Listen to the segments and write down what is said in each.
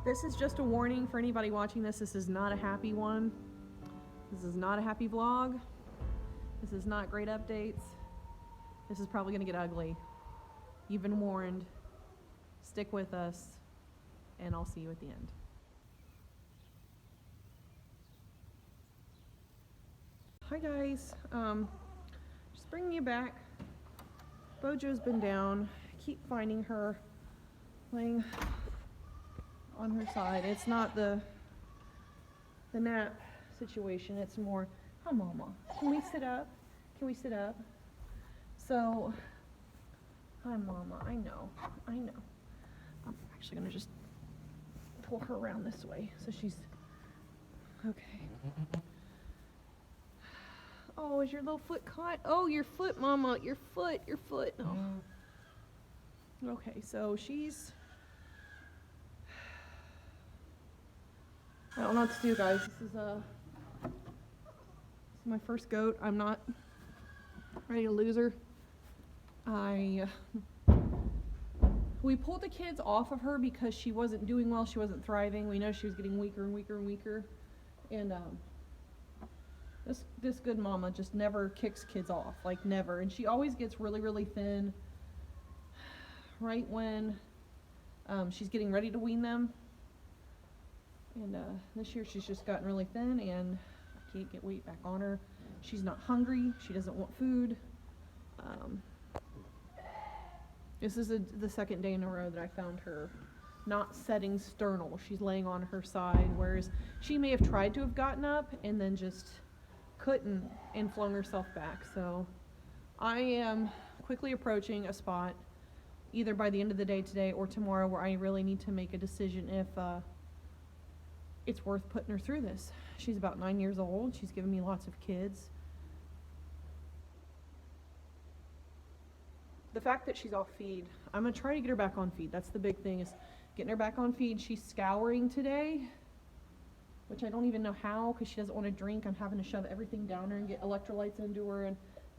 This is just a warning for anybody watching this. This is not a happy one. This is not a happy vlog. This is not great updates. This is probably gonna get ugly. You've been warned. Stick with us, and I'll see you at the end. Hi guys, just bringing you back. Bojo's been down. I keep finding her laying on her side. It's not the nap situation, it's more, hi mama, can we sit up? Can we sit up? So, hi mama, I know. I'm actually gonna just pull her around this way so she's, okay. Oh, is your little foot caught? Oh, your foot, mama, your foot. Oh. Okay, so she's, I don't know what to do, guys. This is my first goat. I'm not ready to lose her. We pulled the kids off of her because she wasn't doing well. She wasn't thriving. We know she was getting weaker and weaker and weaker. And this good mama just never kicks kids off, like never. And she always gets really, really thin right when she's getting ready to wean them. And this year she's just gotten really thin and I can't get weight back on her. She's not hungry. She doesn't want food. This is the second day in a row that I found her not setting sternal. She's laying on her side, whereas she may have tried to have gotten up and then just couldn't and flung herself back. So I am quickly approaching a spot either by the end of the day today or tomorrow where I really need to make a decision if it's worth putting her through this. She's about 9 years old. She's given me lots of kids. The fact that she's off feed, I'm gonna try to get her back on feed. That's the big thing, is getting her back on feed. She's scouring today, which I don't even know how, because she doesn't want to drink. I'm having to shove everything down her and get electrolytes into her and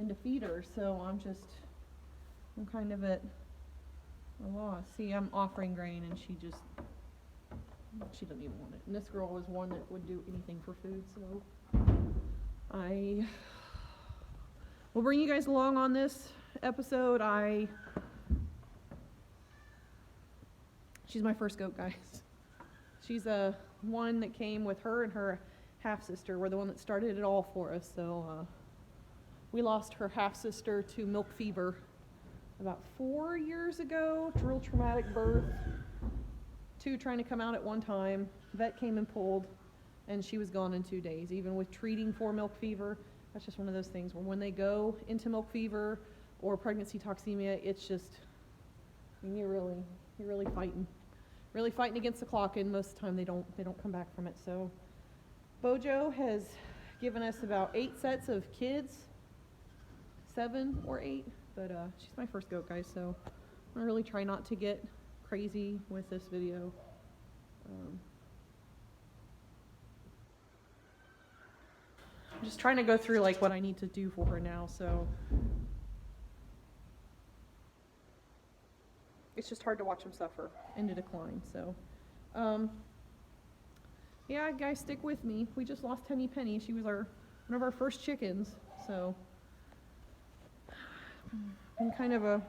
to feed her. So I'm kind of at a loss. See, I'm offering grain and she doesn't even want it. And this girl was one that would do anything for food, so I will bring you guys along on this episode. She's my first goat, guys. She's one that came with her and her half-sister were the one that started it all for us. So we lost her half-sister to milk fever about 4 years ago. Real traumatic birth. 2 trying to come out at one time. Vet came and pulled, and she was gone in 2 days. Even with treating for milk fever, that's just one of those things where when they go into milk fever or pregnancy toxemia, it's just, I mean, you're really fighting against the clock, and most of the time they don't come back from it. So Bojo has given us about 8 sets of kids, 7 or 8, but she's my first goat, guys, so I'm gonna really try not to get crazy with this video. I'm just trying to go through like what I need to do for her now, so it's just hard to watch them suffer and to decline. So yeah, guys, stick with me. We just lost Henny Penny. She was one of our first chickens, so been kind of a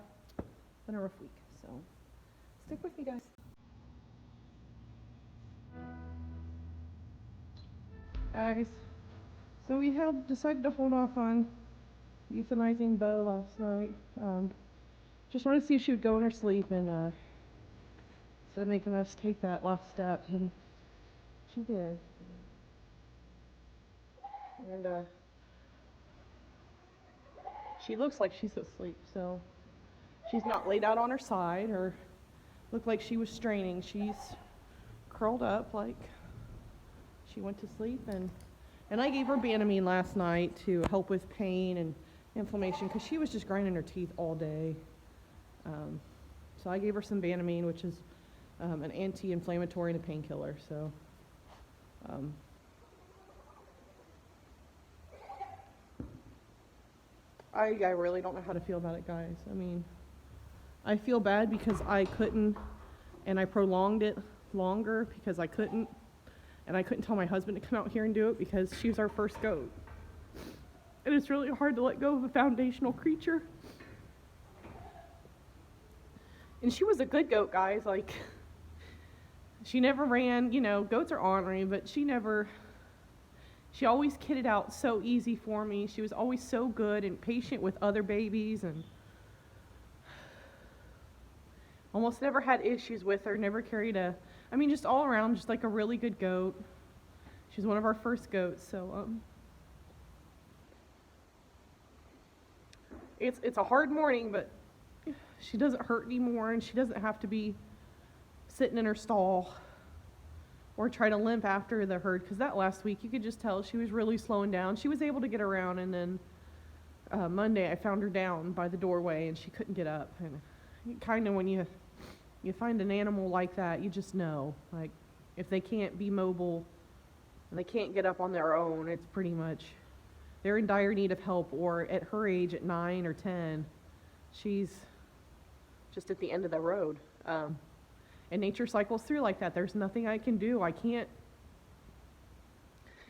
rough week. So stick with me, guys. Guys, so we decided to hold off on euthanizing Bo last night. Just wanted to see if she would go in her sleep, and instead of making us take that last step, and she did. And she looks like she's asleep, so she's not laid out on her side or looked like she was straining. She's curled up like she went to sleep, and I gave her Banamine last night to help with pain and inflammation because she was just grinding her teeth all day. So I gave her some Banamine, which is an anti-inflammatory and a painkiller. So I really don't know how to feel about it, guys. I mean, I feel bad because I couldn't, and I prolonged it longer because I couldn't. And I couldn't tell my husband to come out here and do it because she was our first goat. And it's really hard to let go of a foundational creature. And she was a good goat, guys. Like, she never ran, you know, goats are ornery, but she always kitted out so easy for me. She was always so good and patient with other babies, and almost never had issues with her, never carried just all around, just like a really good goat. She's one of our first goats, so it's a hard morning, but she doesn't hurt anymore, and she doesn't have to be sitting in her stall or try to limp after the herd, because that last week you could just tell she was really slowing down. She was able to get around, and then Monday I found her down by the doorway and she couldn't get up. And kind of when you find an animal like that, you just know, like, if they can't be mobile and they can't get up on their own, it's pretty much they're in dire need of help. Or at her age, at 9 or 10, she's just at the end of the road. And nature cycles through like that. There's nothing I can do. I can't,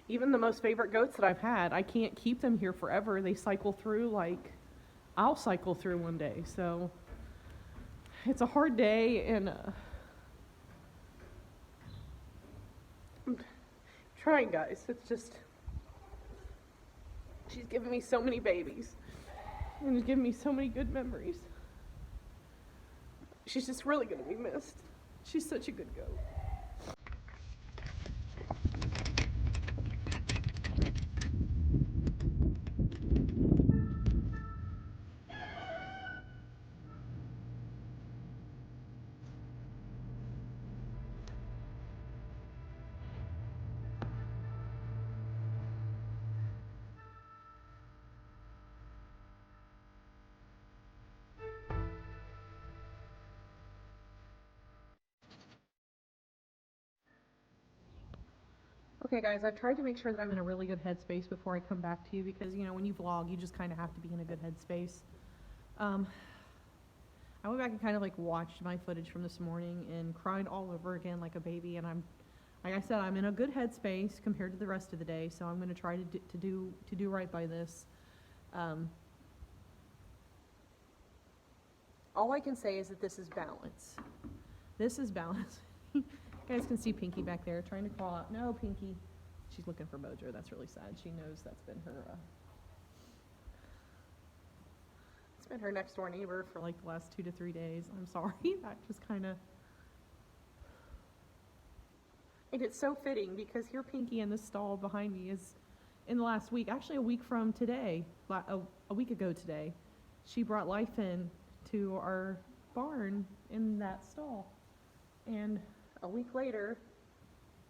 even the most favorite goats that I've had, I can't keep them here forever. They cycle through like I'll cycle through one day. So it's a hard day, and I'm trying, guys. It's just, she's given me so many babies and has given me so many good memories. She's just really going to be missed. She's such a good goat. Okay, guys, I've tried to make sure that I'm in a really good headspace before I come back to you, because, you know, when you vlog, you just kind of have to be in a good headspace. I went back and kind of like watched my footage from this morning and cried all over again like a baby, and like I said, I'm in a good headspace compared to the rest of the day, so I'm going to try to do right by this. All I can say is that this is balance. This is balance. You guys can see Pinky back there trying to crawl out. No, Pinky. She's looking for Bojo. That's really sad. She knows that's been her it's been her next door neighbor for like the last 2 to 3 days. I'm sorry. That just kind of, and it's so fitting because here Pinky in this stall behind me is, in the last week, actually a week from today, a week ago today, she brought life in to our barn in that stall. And a week later,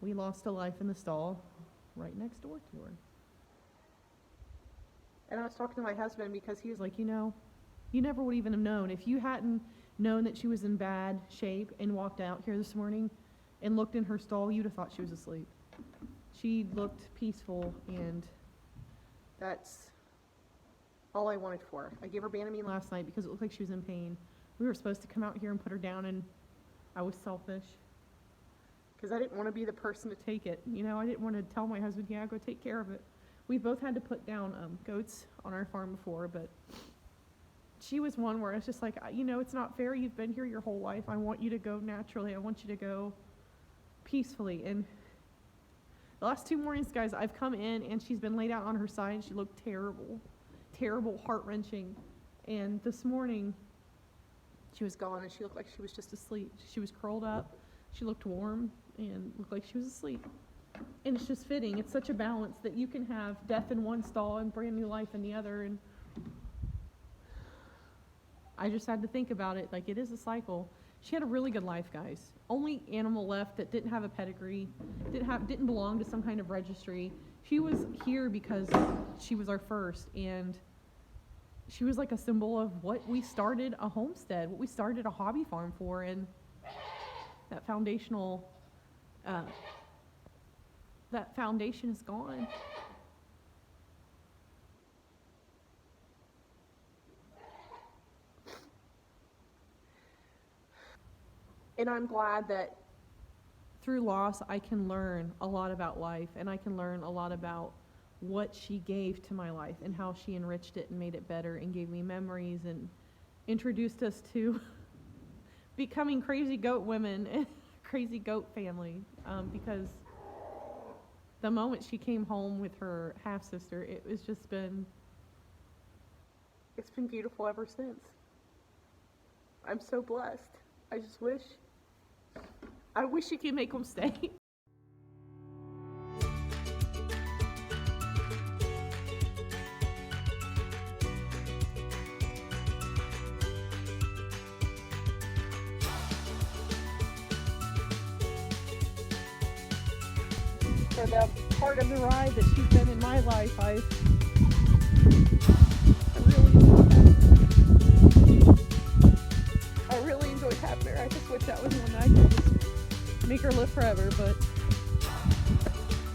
we lost a life in the stall right next door to her. And I was talking to my husband because he was like, you know, you never would even have known. If you hadn't known that she was in bad shape and walked out here this morning and looked in her stall, you'd have thought she was asleep. She looked peaceful, and that's all I wanted for her. I gave her Banamine last night because it looked like she was in pain. We were supposed to come out here and put her down, and I was selfish because I didn't want to be the person to take it. You know, I didn't want to tell my husband, yeah, go take care of it. We both had to put down goats on our farm before, but she was one where it's just like, you know, it's not fair. You've been here your whole life. I want you to go naturally. I want you to go peacefully. And the last 2 mornings, guys, I've come in and she's been laid out on her side. She looked terrible, terrible, heart-wrenching. And this morning, she was gone and she looked like she was just asleep. She was curled up. She looked warm and looked like she was asleep. And it's just fitting. It's such a balance that you can have death in one stall and brand new life in the other. And I just had to think about it. Like, it is a cycle. She had a really good life, guys. Only animal left that didn't have a pedigree, didn't belong to some kind of registry. She was here because she was our first, and she was like a symbol of what we started a homestead, what we started a hobby farm for, and that foundational, that foundation is gone. And I'm glad that through loss, I can learn a lot about life, and I can learn a lot about what she gave to my life and how she enriched it and made it better and gave me memories and introduced us to becoming crazy goat women and crazy goat family, because the moment she came home with her half-sister, it's been beautiful ever since. I'm so blessed. I wish you could make them stay. For the part of the ride that she's been in my life, I really enjoyed having her. I just wish that was one that I could just make her live forever, but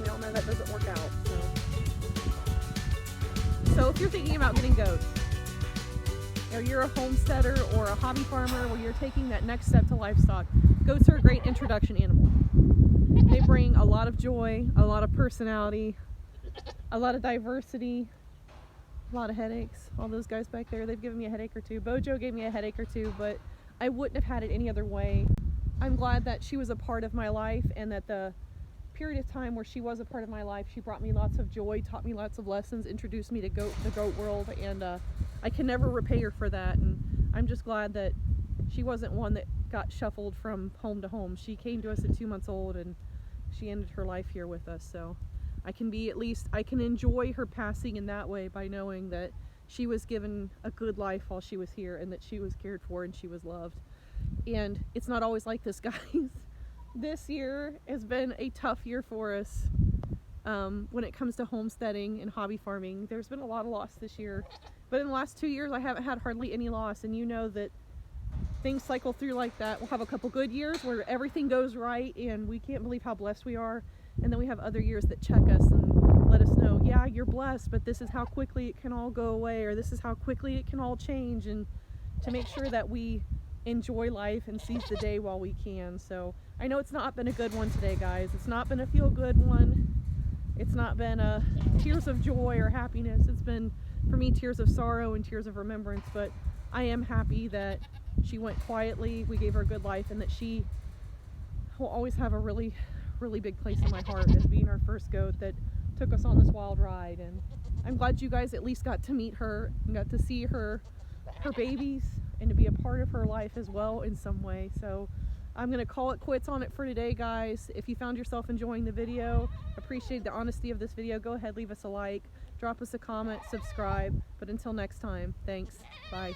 we all know that doesn't work out. So if you're thinking about getting goats, or you're a homesteader or a hobby farmer where you're taking that next step to livestock, goats are a great introduction animal. They bring a lot of joy, a lot of personality, a lot of diversity, a lot of headaches. All those guys back there, they've given me a headache or two. Bojo gave me a headache or two, but I wouldn't have had it any other way. I'm glad that she was a part of my life, and that the period of time where she was a part of my life, she brought me lots of joy, taught me lots of lessons, introduced me to the goat world, and I can never repay her for that. And I'm just glad that she wasn't one that got shuffled from home to home. She came to us at 2 months old, and she ended her life here with us. So I can enjoy her passing in that way, by knowing that she was given a good life while she was here, and that she was cared for and she was loved. And it's not always like this, guys. This year has been a tough year for us when it comes to homesteading and hobby farming. There's been a lot of loss this year, but in the last 2 years I haven't had hardly any loss, and you know that things cycle through like that. We'll have a couple good years where everything goes right and we can't believe how blessed we are, and then we have other years that check us and let us know, yeah, you're blessed, but this is how quickly it can all go away, or this is how quickly it can all change, and to make sure that we enjoy life and seize the day while we can. So I know it's not been a good one today, guys. It's not been a feel-good one. It's not been a tears of joy or happiness. It's been, for me, tears of sorrow and tears of remembrance, but I am happy that she went quietly, we gave her a good life, and that she will always have a really, really big place in my heart as being our first goat that took us on this wild ride. And I'm glad you guys at least got to meet her and got to see her babies and to be a part of her life as well in some way. So I'm gonna call it quits on it for today, guys. If you found yourself enjoying the video, appreciate the honesty of this video, go ahead, leave us a like, drop us a comment, subscribe. But until next time, thanks, bye.